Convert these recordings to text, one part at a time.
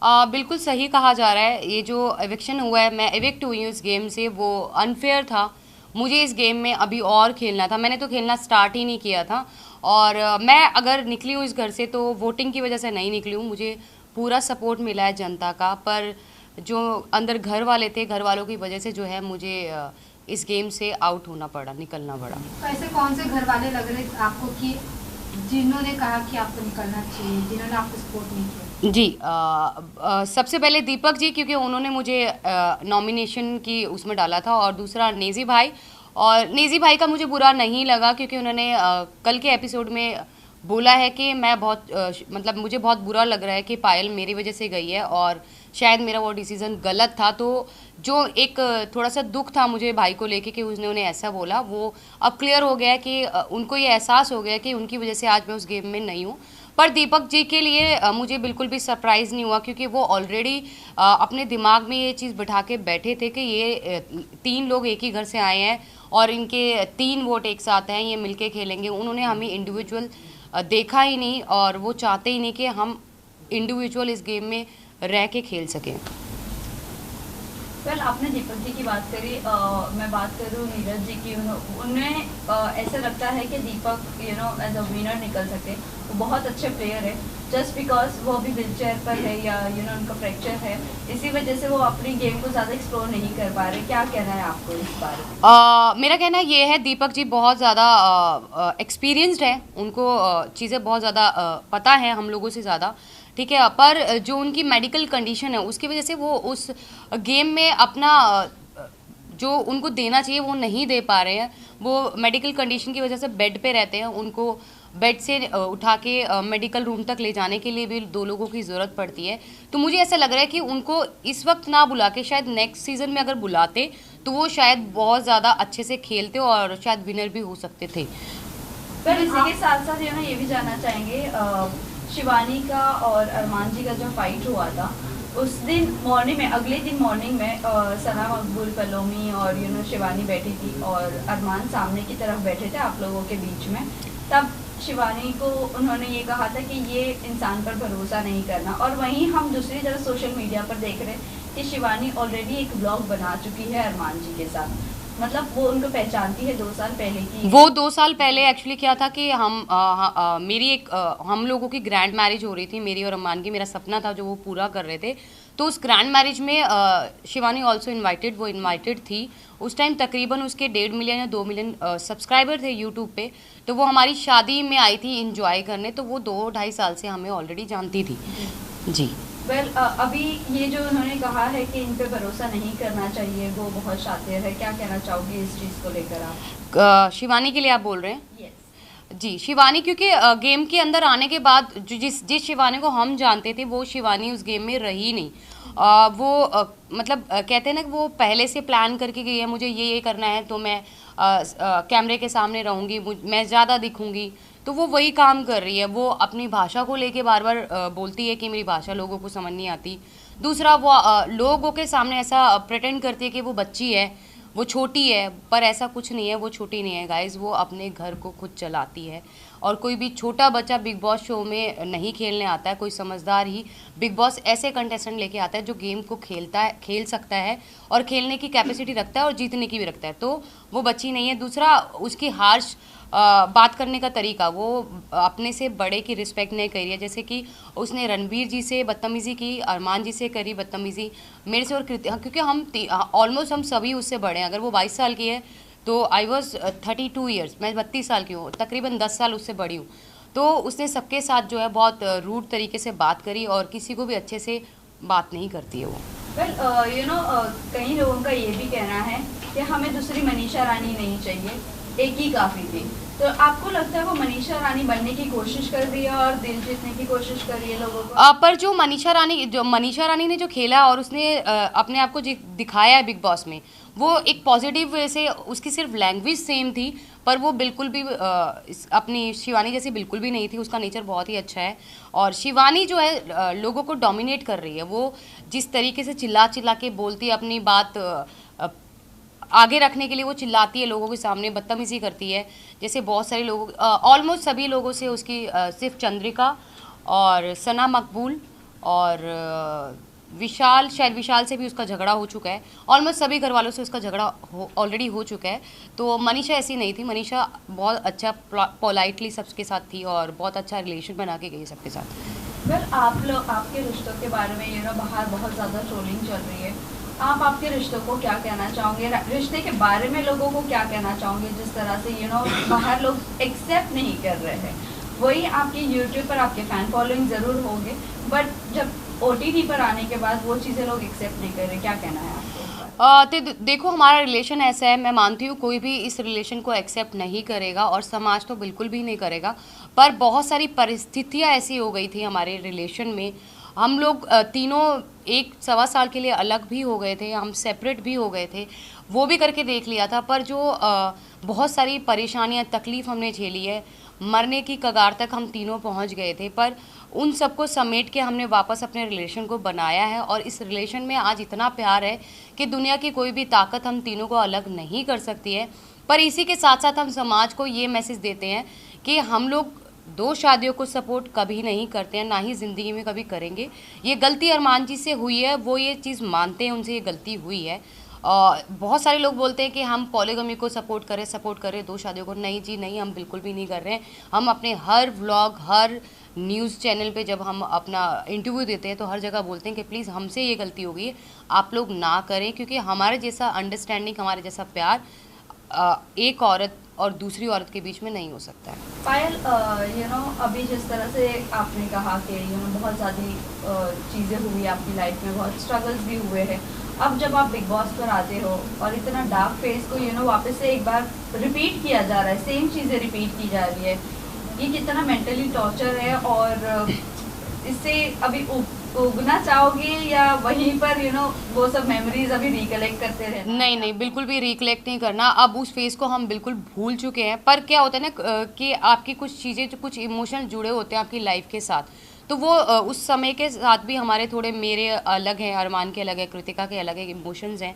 बिल्कुल सही कहा जा रहा है। ये जो एविक्शन हुआ है, मैं एविक्ट हुई हूँ इस गेम से, वो अनफेयर था। मुझे इस गेम में अभी और खेलना था, मैंने तो खेलना स्टार्ट ही नहीं किया था। और मैं अगर निकली हूँ इस घर से तो वोटिंग की वजह से नहीं निकली हूँ। मुझे पूरा सपोर्ट मिला है जनता का, पर जो अंदर घर वाले थे, घर वालों की वजह से जो है मुझे इस गेम से आउट होना पड़ा, निकलना पड़ा। तो ऐसे कौन से घर वाले लग रहे आपको कि जिन्होंने कहा कि आपको निकलना चाहिए, जिन्होंने आपको सपोर्ट नहीं किया? जी, सबसे पहले दीपक जी, क्योंकि उन्होंने मुझे नॉमिनेशन की उसमें डाला था, और दूसरा नेजी भाई। और नेजी भाई का मुझे बुरा नहीं लगा, क्योंकि उन्होंने कल के एपिसोड में बोला है कि मैं बहुत मतलब मुझे बहुत बुरा लग रहा है कि पायल मेरी वजह से गई है, और शायद मेरा वो डिसीज़न गलत था। तो जो एक थोड़ा सा दुख था मुझे भाई को लेके कि उसने उन्हें ऐसा बोला, वो अब क्लियर हो गया है कि उनको ये एहसास हो गया कि उनकी वजह से आज मैं उस गेम में नहीं हूँ। पर दीपक जी के लिए मुझे बिल्कुल भी सरप्राइज़ नहीं हुआ, क्योंकि वो ऑलरेडी अपने दिमाग में ये चीज़ बिठा के बैठे थे कि ये 3 लोग एक ही घर से आए हैं और इनके 3 वोट एक साथ हैं, ये मिलके खेलेंगे। उन्होंने हमें इंडिविजुअल देखा ही नहीं, और वो चाहते ही नहीं कि हम इंडिविजुअल इस गेम में रह के खेल सकें। वेल आपने दीपक जी की बात करी, मैं बात करूँ नीरज जी की। उन्हें ऐसा लगता है कि दीपक एज अ विनर निकल सके। वो बहुत अच्छे प्लेयर है, जस्ट बिकॉज वो अभी व्हीलचेयर पर है या उनका फ्रैक्चर है, इसी वजह से वो अपनी गेम को ज़्यादा एक्सप्लोर नहीं कर पा रहे। क्या कहना है आपको इस बारे में? मेरा कहना ये है, दीपक जी बहुत ज़्यादा एक्सपीरियंस्ड है, उनको चीज़ें बहुत ज़्यादा पता है हम लोगों से ज़्यादा, ठीक है। पर जो उनकी मेडिकल कंडीशन है उसकी वजह से वो उस गेम में अपना जो उनको देना चाहिए वो नहीं दे पा रहे हैं। वो मेडिकल कंडीशन की वजह से बेड पे रहते हैं, उनको बेड से उठा के मेडिकल रूम तक ले जाने के लिए भी 2 लोगों की ज़रूरत पड़ती है। तो मुझे ऐसा लग रहा है कि उनको इस वक्त ना बुला के शायद नेक्स्ट सीज़न में अगर बुलाते तो वो शायद बहुत ज़्यादा अच्छे से खेलते और शायद विनर भी हो सकते थे। पर इसी के साथ साथ ये भी जानना चाहेंगे, शिवानी का और अरमान जी का जो फाइट हुआ था उस दिन मॉर्निंग में, अगले दिन मॉर्निंग में सना मकबूल, पलोमी और शिवानी बैठी थी और अरमान सामने की तरफ बैठे थे आप लोगों के बीच में। तब शिवानी को उन्होंने ये कहा था कि ये इंसान पर भरोसा नहीं करना, और वहीं हम दूसरी तरफ सोशल मीडिया पर देख रहे हैं कि शिवानी ऑलरेडी एक ब्लॉग बना चुकी है अरमान जी के साथ। मतलब वो उनको पहचानती है 2 साल पहले की। वो 2 साल पहले एक्चुअली क्या था कि मेरी एक हम लोगों की ग्रैंड मैरिज हो रही थी, मेरी और अम्मान की। मेरा सपना था जो वो पूरा कर रहे थे, तो उस ग्रैंड मैरिज में शिवानी ऑल्सो इनवाइटेड, वो इनवाइटेड थी। उस टाइम तकरीबन उसके 1.5 मिलियन या 2 मिलियन सब्सक्राइबर थे यूट्यूब पे। तो वो हमारी शादी में आई थी इंजॉय करने, तो वो 2-2.5 साल से हमें ऑलरेडी जानती थी जी। वेल अभी ये जो उन्होंने कहा है कि इन पे भरोसा नहीं करना चाहिए, वो बहुत शातिर है, क्या कहना चाहोगे इस चीज़ को लेकर आप? शिवानी के लिए आप बोल रहे हैं? यस जी, शिवानी, क्योंकि गेम के अंदर आने के बाद जिस जिस शिवानी को हम जानते थे वो शिवानी उस गेम में रही नहीं। वो मतलब कहते हैं ना कि वो पहले से प्लान करके गई है, मुझे ये करना है तो मैं कैमरे के सामने रहूँगी, मैं ज़्यादा दिखूँगी, तो वो वही काम कर रही है। वो अपनी भाषा को लेके बार बार बोलती है कि मेरी भाषा लोगों को समझ नहीं आती। दूसरा, वो लोगों के सामने ऐसा प्रिटेंड करती है कि वो बच्ची है, वो छोटी है, पर ऐसा कुछ नहीं है, वो छोटी नहीं है गाइज। वो अपने घर को खुद चलाती है, और कोई भी छोटा बच्चा बिग बॉस शो में नहीं खेलने आता है। कोई समझदार ही बिग बॉस ऐसे कंटेस्टेंट लेके आता है जो गेम को खेल सकता है और खेलने की कैपेसिटी रखता है और जीतने की भी रखता है। तो वो बच्ची नहीं है। दूसरा, उसकी हार्श बात करने का तरीका, वो अपने से बड़े की रिस्पेक्ट नहीं करी है। जैसे कि उसने रणबीर जी से बदतमीज़ी की, अरमान जी से करी बदतमीज़ी, मेरे से और क्योंकि हम ऑलमोस्ट हम सभी उससे बड़े हैं। अगर वो 22 साल की है तो आई वॉज 32 ईयर्स, मैं 32 साल की हूँ, तकरीबन 10 साल उससे बड़ी हूँ। तो उसने सबके साथ जो है बहुत रूड तरीके से बात करी, और किसी को भी अच्छे से बात नहीं करती है वो। वेल कई लोगों का ये भी कहना है कि हमें दूसरी मनीषा रानी नहीं चाहिए, एक ही काफ़ी थी। तो आपको लगता है वो मनीषा रानी बनने की कोशिश कर रही है और दिल जीतने की कोशिश कर रही है लोगों को? पर जो मनीषा रानी ने जो खेला और उसने अपने आप को दिखाया है बिग बॉस में, वो एक पॉजिटिव वे से, उसकी सिर्फ लैंग्वेज सेम थी, पर वो बिल्कुल भी अपनी शिवानी जैसी बिल्कुल भी नहीं थी। उसका नेचर बहुत ही अच्छा है, और शिवानी जो है लोगों को डोमिनेट कर रही है। वो जिस तरीके से चिल्ला चिल्ला के बोलती है, अपनी बात आगे रखने के लिए वो चिल्लाती है, लोगों के सामने बदतमीज़ी करती है। जैसे बहुत सारे लोगों, ऑलमोस्ट सभी लोगों से उसकी सिर्फ चंद्रिका और सना मकबूल और विशाल, शायद विशाल से भी उसका झगड़ा हो चुका है। ऑलमोस्ट सभी घर वालों से उसका झगड़ा ऑलरेडी हो चुका है। तो मनीषा ऐसी नहीं थी, मनीषा बहुत अच्छा पोलाइटली सबके साथ थी और बहुत अच्छा रिलेशन बना के गई सबके साथ। वेल, आप लोग आपके रिश्तों के बारे में बाहर बहुत ज़्यादा ट्रोलिंग चल रही है। आप आपके रिश्तों को क्या कहना चाहोगे, रिश्ते के बारे में लोगों को क्या कहना चाहोगे जिस तरह से बाहर लोग एक्सेप्ट नहीं कर रहे हैं? वही आपके यूट्यूब पर आपके फ़ैन फॉलोइंग ज़रूर होंगे, बट जब OTT पर आने के बाद वो चीज़ें लोग एक्सेप्ट नहीं कर रहे, क्या कहना है आपको? तो देखो, हमारा रिलेशन ऐसा है, मैं मानती हूँ कोई भी इस रिलेशन को एक्सेप्ट नहीं करेगा और समाज तो बिल्कुल भी नहीं करेगा, पर बहुत सारी परिस्थितियाँ ऐसी हो गई थी हमारे रिलेशन में। हम लोग तीनों 1-1.25 साल के लिए अलग भी हो गए थे, हम सेपरेट भी हो गए थे, वो भी करके देख लिया था। पर जो बहुत सारी परेशानियाँ, तकलीफ़ हमने झेली है, मरने की कगार तक हम तीनों पहुंच गए थे, पर उन सबको समेट के हमने वापस अपने रिलेशन को बनाया है और इस रिलेशन में आज इतना प्यार है कि दुनिया की कोई भी ताकत हम तीनों को अलग नहीं कर सकती है। पर इसी के साथ साथ हम समाज को ये मैसेज देते हैं कि हम लोग 2 शादियों को सपोर्ट कभी नहीं करते हैं, ना ही ज़िंदगी में कभी करेंगे। ये गलती अरमान जी से हुई है, वो ये चीज़ मानते हैं, उनसे ये गलती हुई है। बहुत सारे लोग बोलते हैं कि हम पॉलीगमी को सपोर्ट करें 2 शादियों को। नहीं जी नहीं, हम बिल्कुल भी नहीं कर रहे हैं। हम अपने हर व्लॉग, हर न्यूज़ चैनल पे जब हम अपना इंटरव्यू देते हैं तो हर जगह बोलते हैं कि प्लीज़ हमसे ये गलती हो गई है, आप लोग ना करें, क्योंकि हमारे जैसा अंडरस्टैंडिंग, हमारे जैसा प्यार एक औरत और दूसरी औरत के बीच में नहीं हो सकता है। पायल, अभी जिस तरह से आपने कहा कि बहुत ज़्यादा चीज़ें हुई आपकी लाइफ में, बहुत स्ट्रगल्स भी हुए हैं। अब जब आप बिग बॉस पर आते हो और इतना डार्क फेस को वापस से एक बार रिपीट किया जा रहा है, सेम चीज़ें रिपीट की जा रही है, ये कितना मेंटली टॉर्चर है? और इससे अभी उगना चाहोगे या वहीं पर वो सब मेमोरीज अभी रिकलेक्ट करते रहना? नहीं नहीं, बिल्कुल भी रिकलेक्ट नहीं करना। अब उस फेज़ को हम बिल्कुल भूल चुके हैं। पर क्या होता है ना कि आपकी कुछ चीज़ें, जो कुछ इमोशन जुड़े होते हैं आपकी लाइफ के साथ, तो वो उस समय के साथ भी हमारे थोड़े, मेरे अलग हैं, अरमान के अलग है, कृतिका के अलग है, इमोशंस हैं।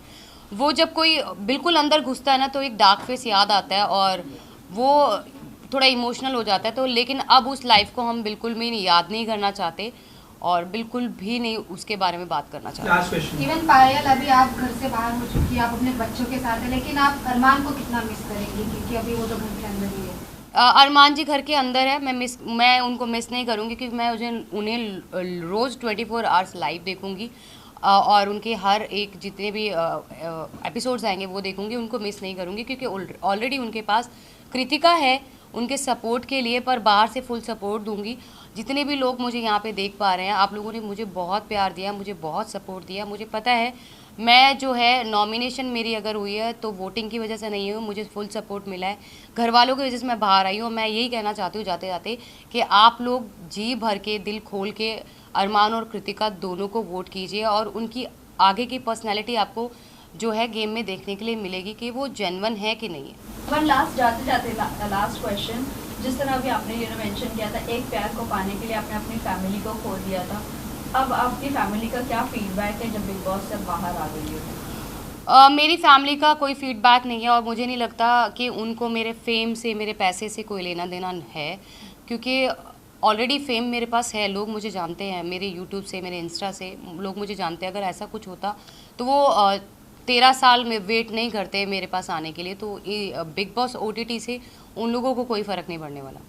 वो जब कोई बिल्कुल अंदर घुसता है ना तो एक डार्क फेस याद आता है और वो थोड़ा इमोशनल हो जाता है। तो लेकिन अब उस लाइफ को हम बिल्कुल भी याद नहीं करना चाहते और बिल्कुल भी नहीं उसके बारे में बात करना चाहते। इवन पायल, अभी आप घर से बाहर हो चुकी है, आप अपने बच्चों के साथ है, लेकिन आप अरमान को कितना मिस करेंगे, क्योंकि अभी वो तो घर के अंदर ही है? अरमान जी घर के अंदर है, मैं उनको मिस नहीं करूँगी, क्योंकि मैं उन्हें रोज़ 24 आवर्स लाइव देखूँगी और उनके हर एक जितने भी एपिसोड्स आएंगे वो देखूँगी। उनको मिस नहीं करूँगी क्योंकि ऑलरेडी उनके पास कृतिका है उनके सपोर्ट के लिए, पर बाहर से फुल सपोर्ट दूंगी। जितने भी लोग मुझे यहाँ पे देख पा रहे हैं, आप लोगों ने मुझे बहुत प्यार दिया, मुझे बहुत सपोर्ट दिया। मुझे पता है मैं जो है, नॉमिनेशन मेरी अगर हुई है तो वोटिंग की वजह से नहीं हुई, मुझे फुल सपोर्ट मिला है घर वालों की वजह से मैं बाहर आई हूँ। मैं यही कहना चाहती हूँ जाते जाते कि आप लोग जी भर के, दिल खोल के अरमान और कृतिका दोनों को वोट कीजिए और उनकी आगे की पर्सनैलिटी आपको जो है गेम में देखने के लिए मिलेगी कि वो जेन्युइन है कि नहीं है। पर जाते जाते लास्ट क्वेश्चन, जिस तरह अभी आपने मेंशन किया था, एक प्यार को पाने के लिए आपने अपनी फैमिली को खो दिया था, अब आपकी फैमिली का क्या फीडबैक है जब बिग बॉस से बाहर आ गई है? मेरी फैमिली का कोई फीडबैक नहीं है और मुझे नहीं लगता कि उनको मेरे फेम से, मेरे पैसे से कोई लेना देना है, क्योंकि ऑलरेडी फेम मेरे पास है। लोग मुझे जानते हैं, मेरे यूट्यूब से, मेरे इंस्टा से लोग मुझे जानते हैं। अगर ऐसा कुछ होता तो वो 13 साल में वेट नहीं करते मेरे पास आने के लिए। तो बिग बॉस OTT से उन लोगों को कोई फ़र्क नहीं पड़ने वाला।